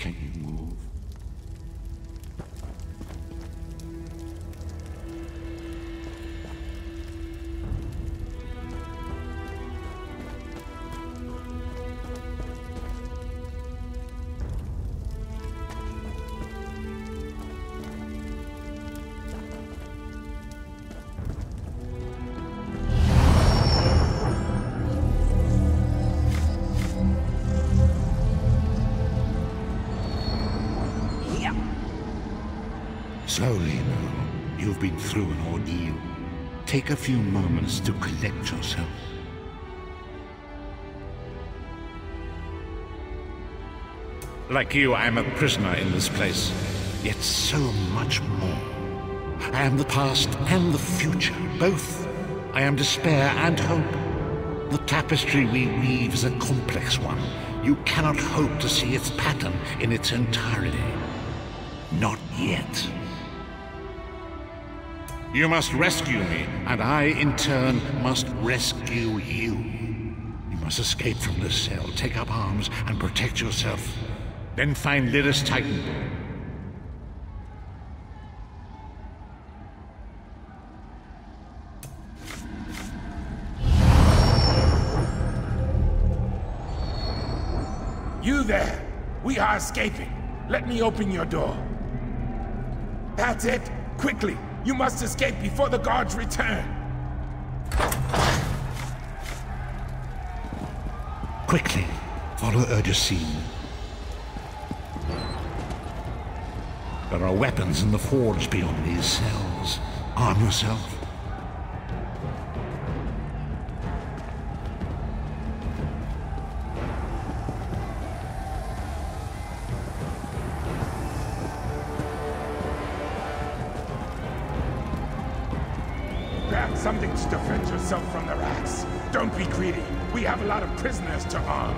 Can you move? Slowly, no. You've been through an ordeal. Take a few moments to collect yourself. Like you, I am a prisoner in this place. Yet so much more. I am the past and the future, both. I am despair and hope. The tapestry we weave is a complex one. You cannot hope to see its pattern in its entirety. Not yet. You must rescue me, and I, in turn, must rescue you. You must escape from this cell, take up arms, and protect yourself. Then find Lyris Titan. You there! We are escaping. Let me open your door. That's it! Quickly! You must escape before the guards return! Quickly, follow Urgesine. There are weapons in the forge beyond these cells. Arm yourself. Grab something to defend yourself from the rats. Don't be greedy. We have a lot of prisoners to arm.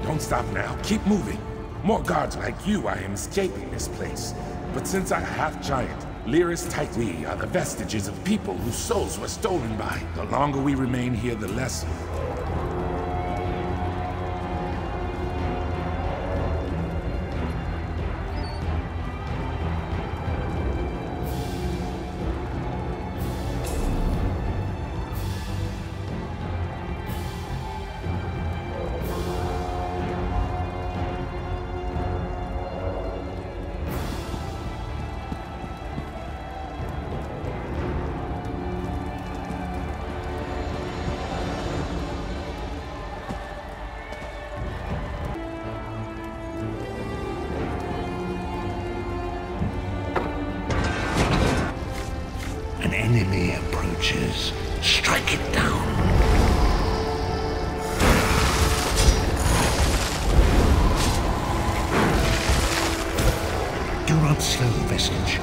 Don't stop now. Keep moving. More guards like you I am escaping this place. But since I half giant, Lyris Titan, we are the vestiges of people whose souls were stolen by. The longer we remain here, the less. An enemy approaches. Strike it down. Do not slow, vestige.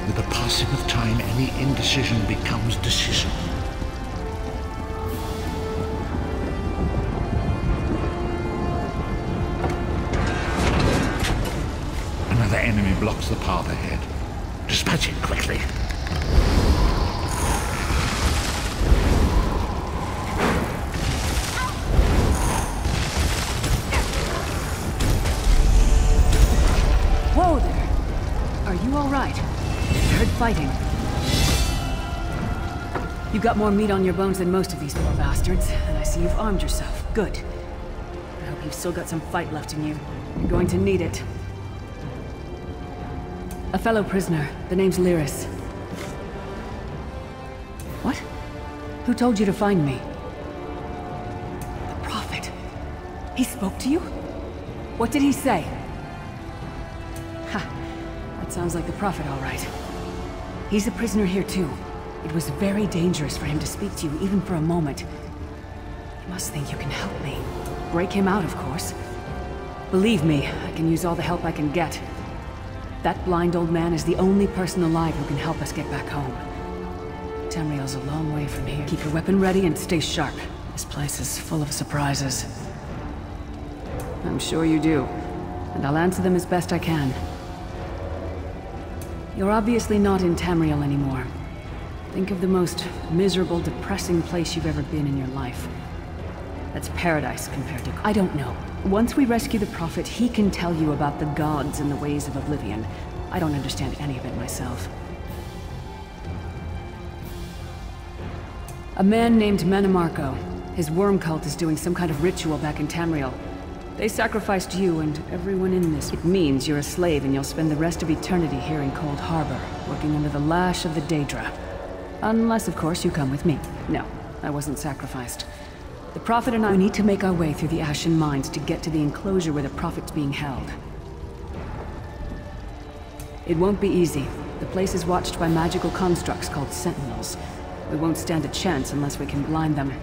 With the passing of time, any indecision becomes decision. Another enemy blocks the path ahead. Dispatch it quickly. Whoa there! Are you all right? I heard fighting. You've got more meat on your bones than most of these poor bastards, and I see you've armed yourself. Good. I hope you've still got some fight left in you. You're going to need it. A fellow prisoner. The name's Lyris. What? Who told you to find me? The Prophet. He spoke to you? What did he say? Ha! That's Sounds like the Prophet, all right. He's a prisoner here, too. It was very dangerous for him to speak to you, even for a moment. You must think you can help me. Break him out, of course. Believe me, I can use all the help I can get. That blind old man is the only person alive who can help us get back home. Tamriel's a long way from here. Keep your weapon ready and stay sharp. This place is full of surprises. I'm sure you do, and I'll answer them as best I can. You're obviously not in Tamriel anymore. Think of the most miserable, depressing place you've ever been in your life. That's paradise compared to... I don't know. Once we rescue the Prophet, he can tell you about the gods and the ways of Oblivion. I don't understand any of it myself. A man named Manamarco. His worm cult is doing some kind of ritual back in Tamriel. They sacrificed you and everyone in this. It means you're a slave and you'll spend the rest of eternity here in Cold Harbor, working under the lash of the Daedra. Unless, of course, you come with me. No, I wasn't sacrificed. The Prophet and I need to make our way through the Ashen Mines to get to the enclosure where the Prophet's being held. It won't be easy. The place is watched by magical constructs called Sentinels. We won't stand a chance unless we can blind them.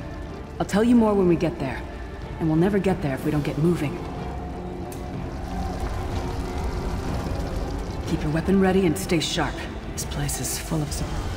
I'll tell you more when we get there. And we'll never get there if we don't get moving. Keep your weapon ready and stay sharp. This place is full of surprises.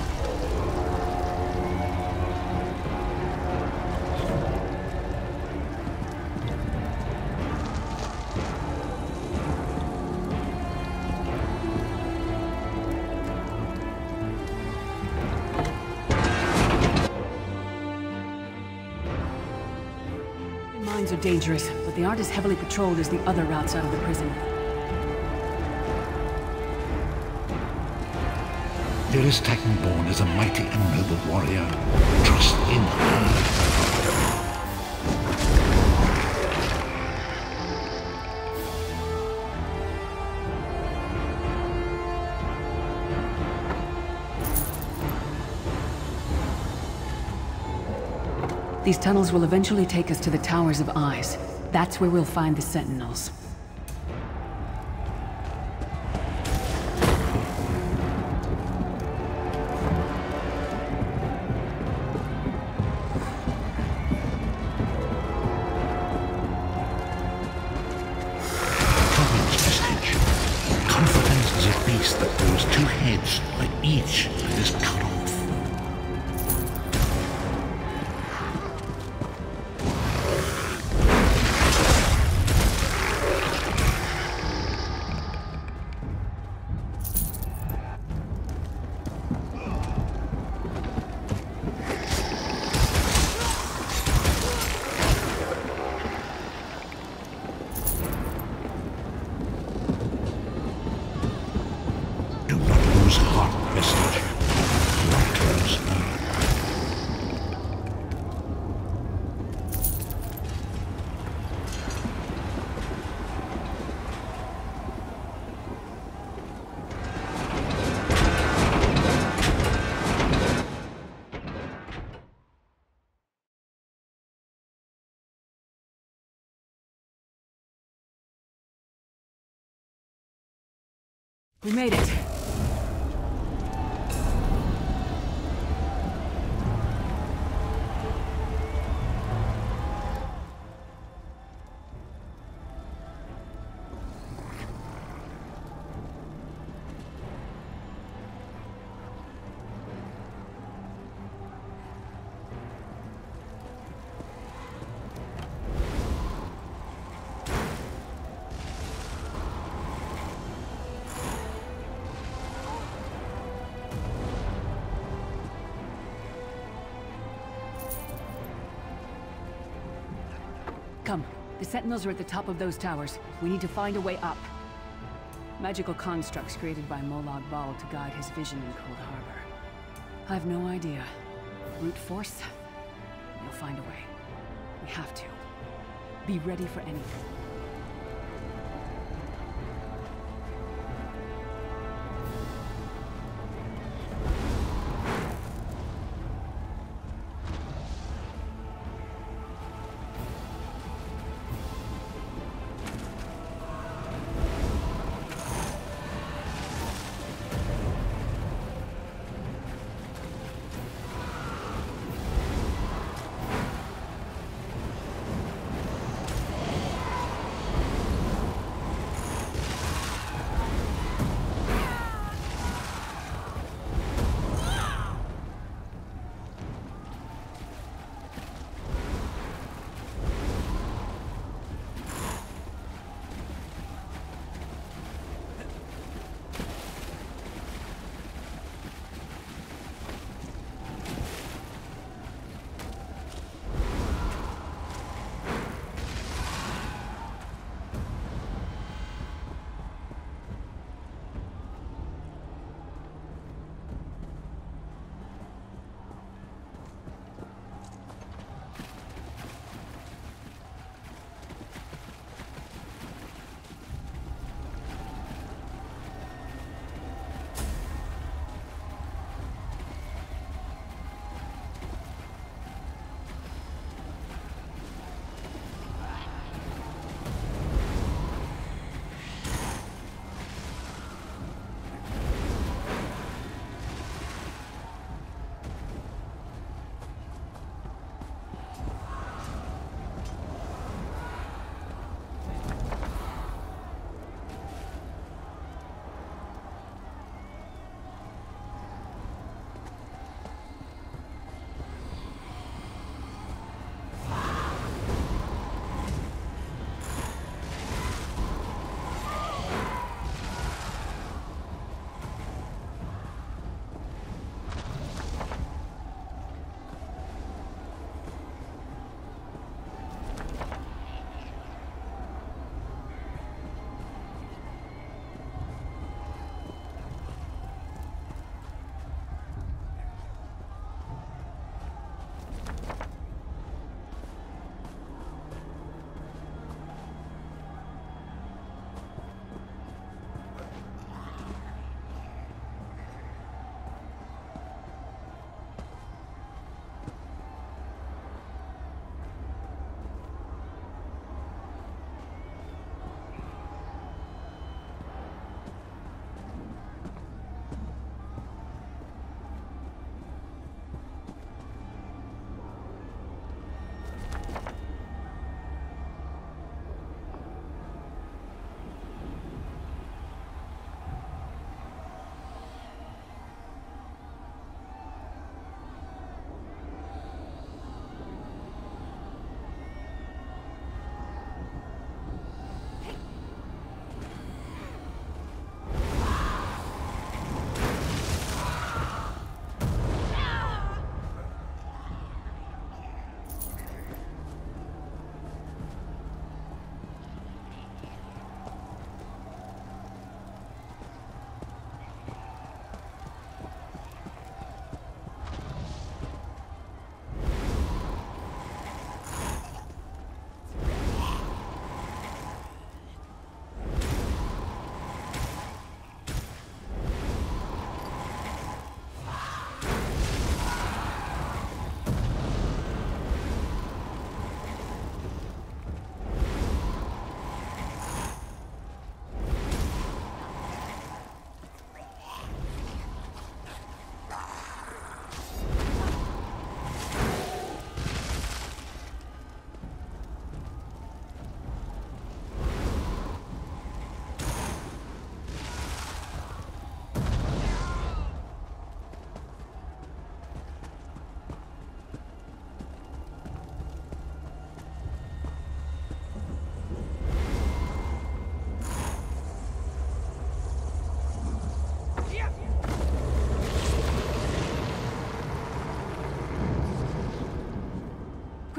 Mines are dangerous, but they aren't as heavily patrolled as the other routes out of the prison. Dearest Titanborn is a mighty and noble warrior. Trust in her. These tunnels will eventually take us to the Towers of Eyes. That's where we'll find the Sentinels. Confident as a beast that grows two heads, but each is cut off. We made it. Come. The Sentinels are at the top of those towers. We need to find a way up. Magical constructs created by Molag Bal to guide his vision in Cold Harbor. I've no idea. Brute force? We'll find a way. We have to. Be ready for anything.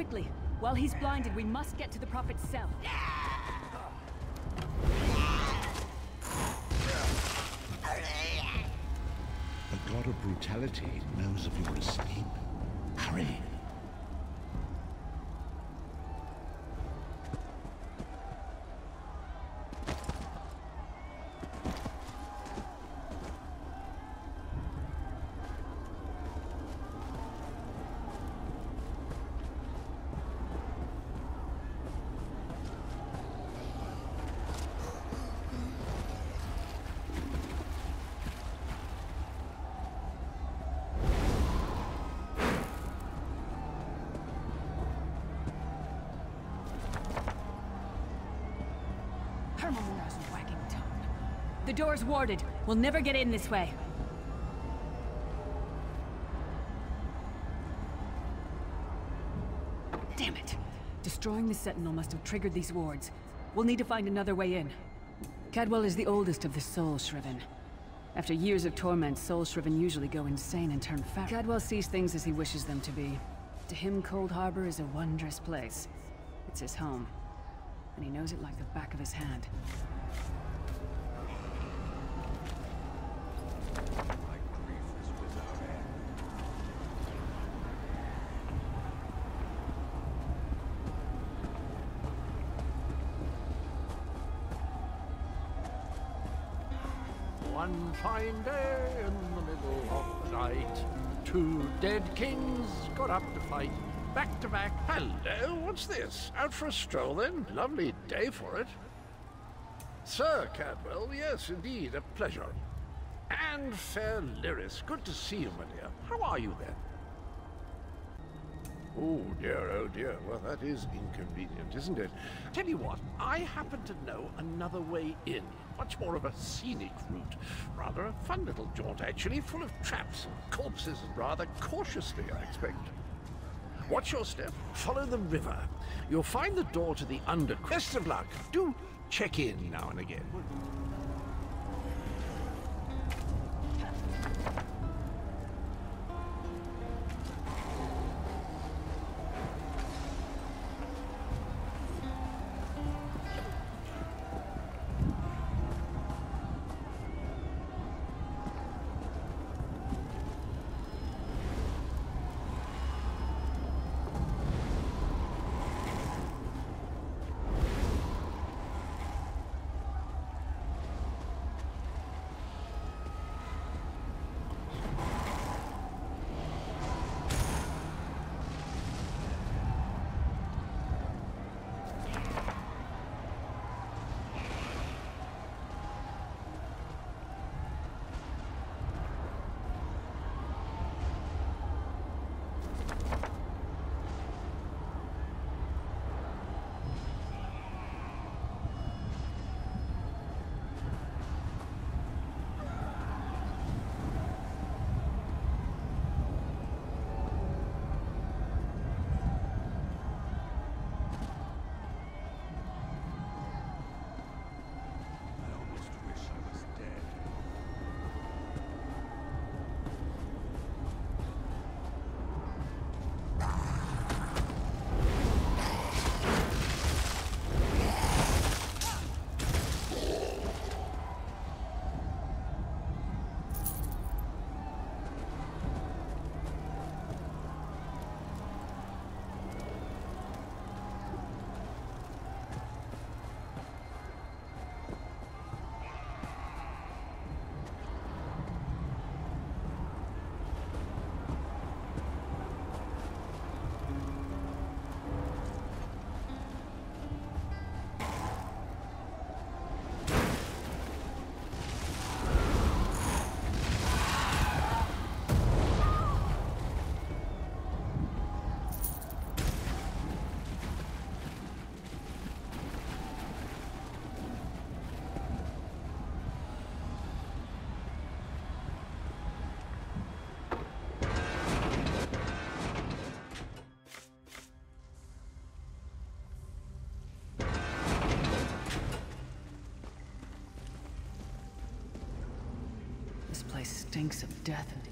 quickly. While he's blinded, we must get to the Prophet's cell. The god of brutality knows of your escape. Hurry. The door's warded. We'll never get in this way. Damn it. Destroying the Sentinel must have triggered these wards. We'll need to find another way in. Cadwell is the oldest of the Soul Shriven. After years of torment, Soul Shriven usually go insane and turn fat. Cadwell sees things as he wishes them to be. To him, Cold Harbor is a wondrous place. It's his home. And he knows it like the back of his hand. One fine day in the middle of the night, two dead kings got up to fight, back to back. Hello, what's this? Out for a stroll then? Lovely day for it. Sir Cadwell, yes, indeed, a pleasure. And fair Lyris, good to see you, my dear. How are you then? Oh dear, well that is inconvenient, isn't it? Tell you what, I happen to know another way in. Much more of a scenic route. Rather a fun little jaunt, actually, full of traps and corpses, and rather cautiously, I expect. Watch your step, follow the river. You'll find the door to the underground. Best of luck. Do check in now and again. Stinks of death and...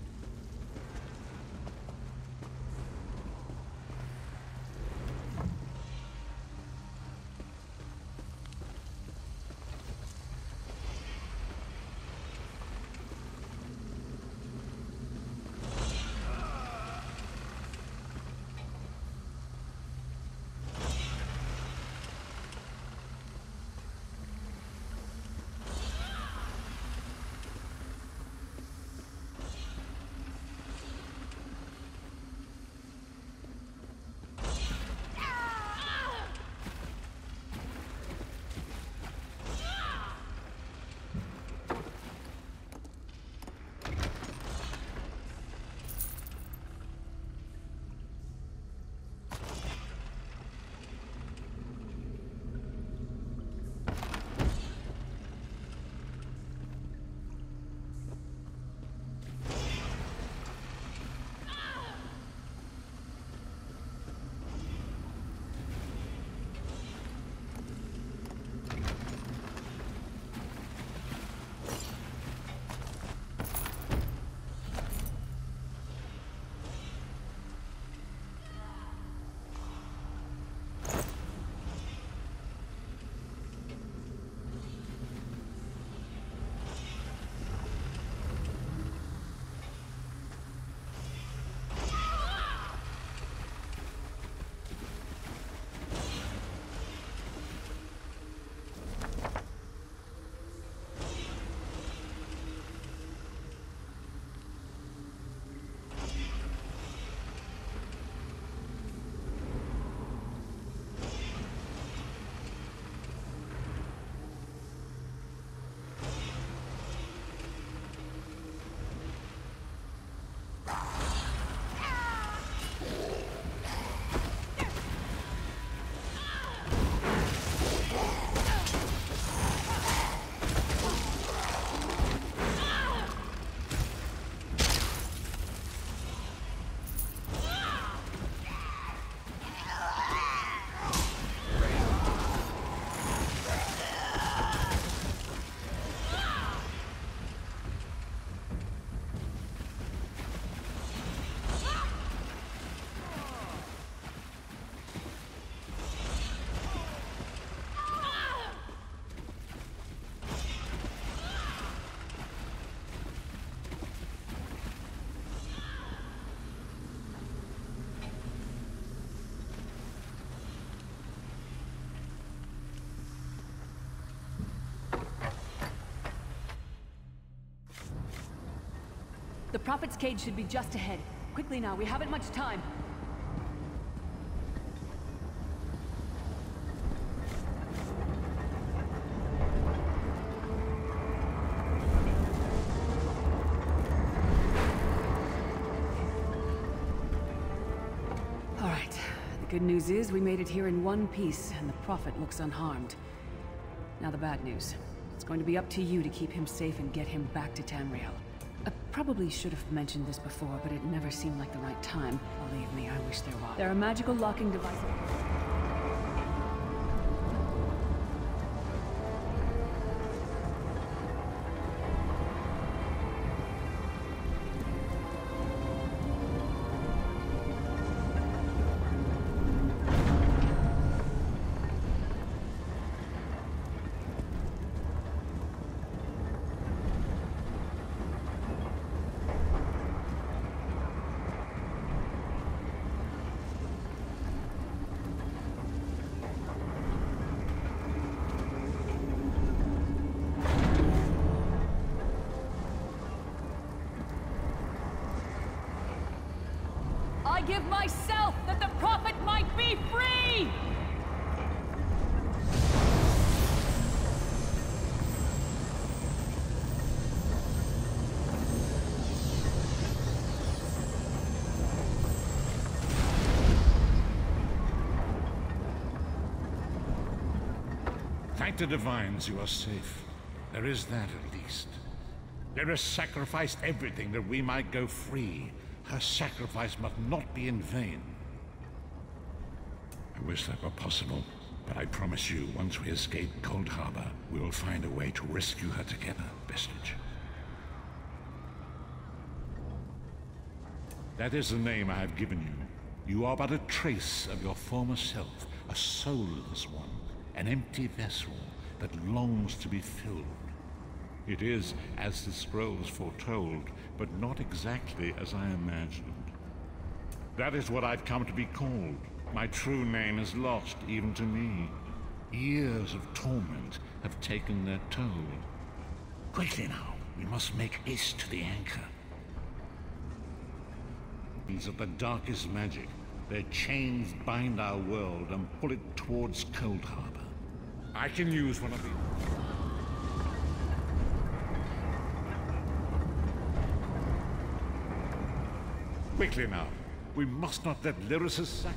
Prophet's cage should be just ahead. Quickly now, we haven't much time. All right. The good news is we made it here in one piece, and the Prophet looks unharmed. Now the bad news. It's going to be up to you to keep him safe and get him back to Tamriel. I probably should have mentioned this before, but it never seemed like the right time. Believe me, I wish there was. There are magical locking devices. I give myself that the Prophet might be free! Thank the divines you are safe. There is that at least. Lyris sacrificed everything that we might go free. Her sacrifice must not be in vain. I wish that were possible, but I promise you, once we escape Cold Harbor, we will find a way to rescue her together, Vestige. That is the name I have given you. You are but a trace of your former self, a soulless one, an empty vessel that longs to be filled. It is, as the scrolls foretold, but not exactly as I imagined. That is what I've come to be called. My true name is lost even to me. Years of torment have taken their toll. Quickly now, we must make haste to the anchor. These are the darkest magic. Their chains bind our world and pull it towards Cold Harbor. I can use one of these. Quickly now. We must not let Lyris' sack...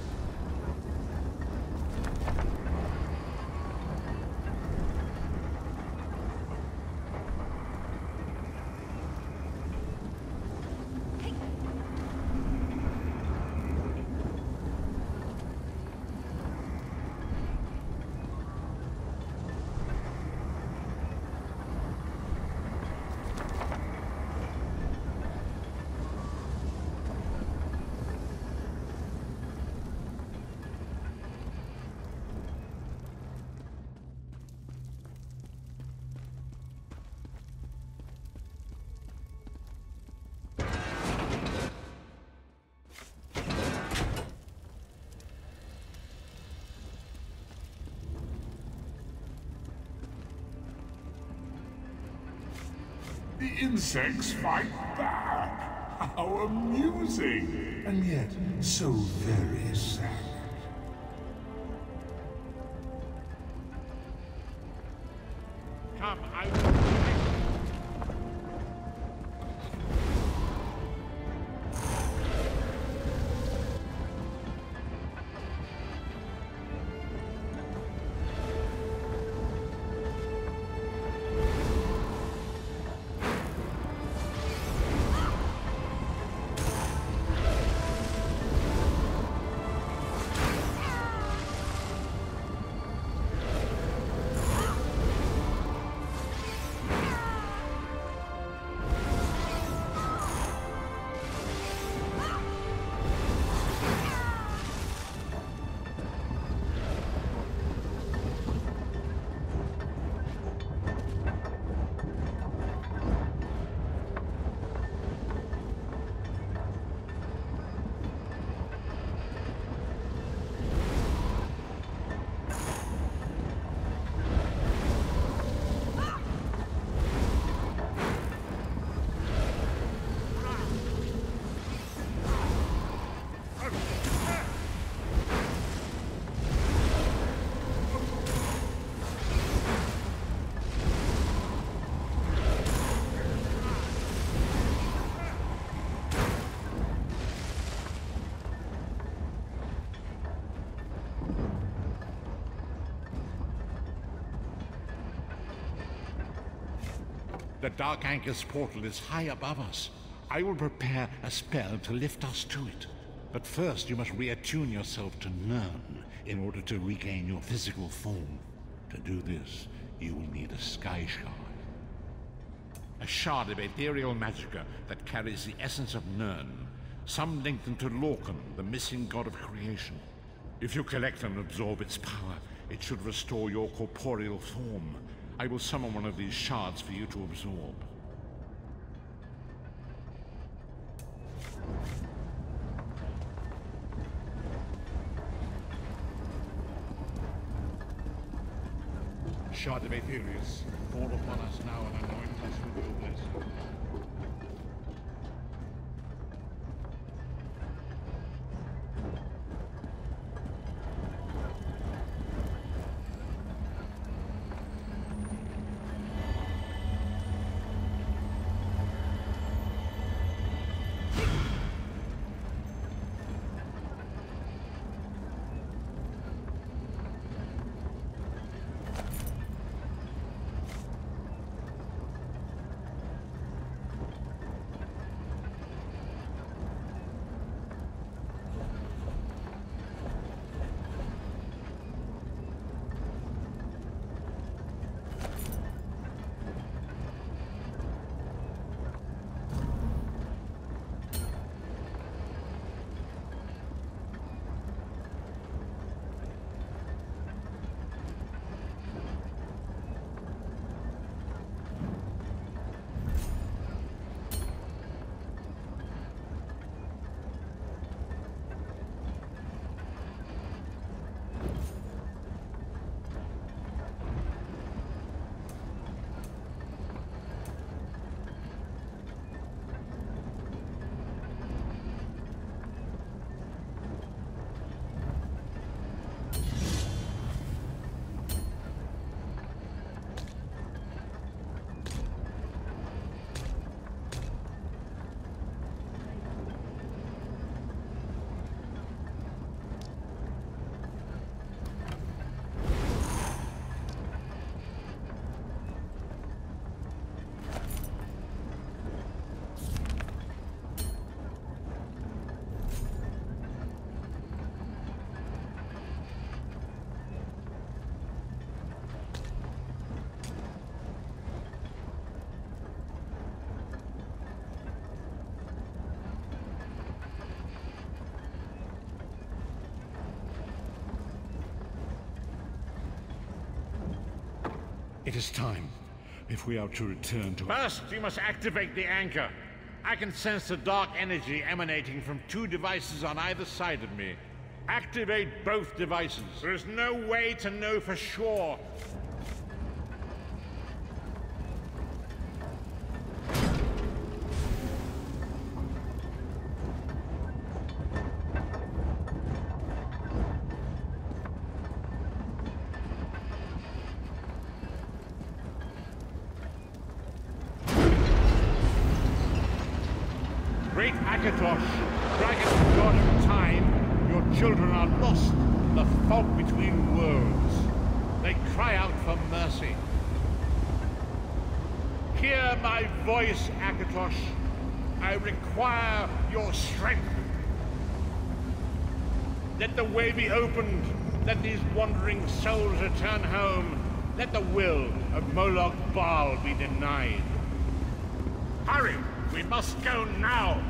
The insects fight back. How amusing! And yet, so very sad. Come, I... The Dark Anchor's portal is high above us. I will prepare a spell to lift us to it. But first you must reattune yourself to Nern in order to regain your physical form. To do this, you will need a sky shard. A shard of ethereal magicka that carries the essence of Nern. Some link them to Lorcan, the missing god of creation. If you collect and absorb its power, it should restore your corporeal form. I will summon one of these shards for you to absorb. Shard of Aetherius, fall upon us now and anoint us with your blessing. It is time, if we are to return to... First, you must activate the anchor. I can sense the dark energy emanating from 2 devices on either side of me. Activate both devices. There is no way to know for sure. Great Akatosh, dragon god of time, your children are lost in the fog between worlds. They cry out for mercy. Hear my voice, Akatosh. I require your strength. Let the way be opened. Let these wandering souls return home. Let the will of Moloch Baal be denied. Hurry! We must go now!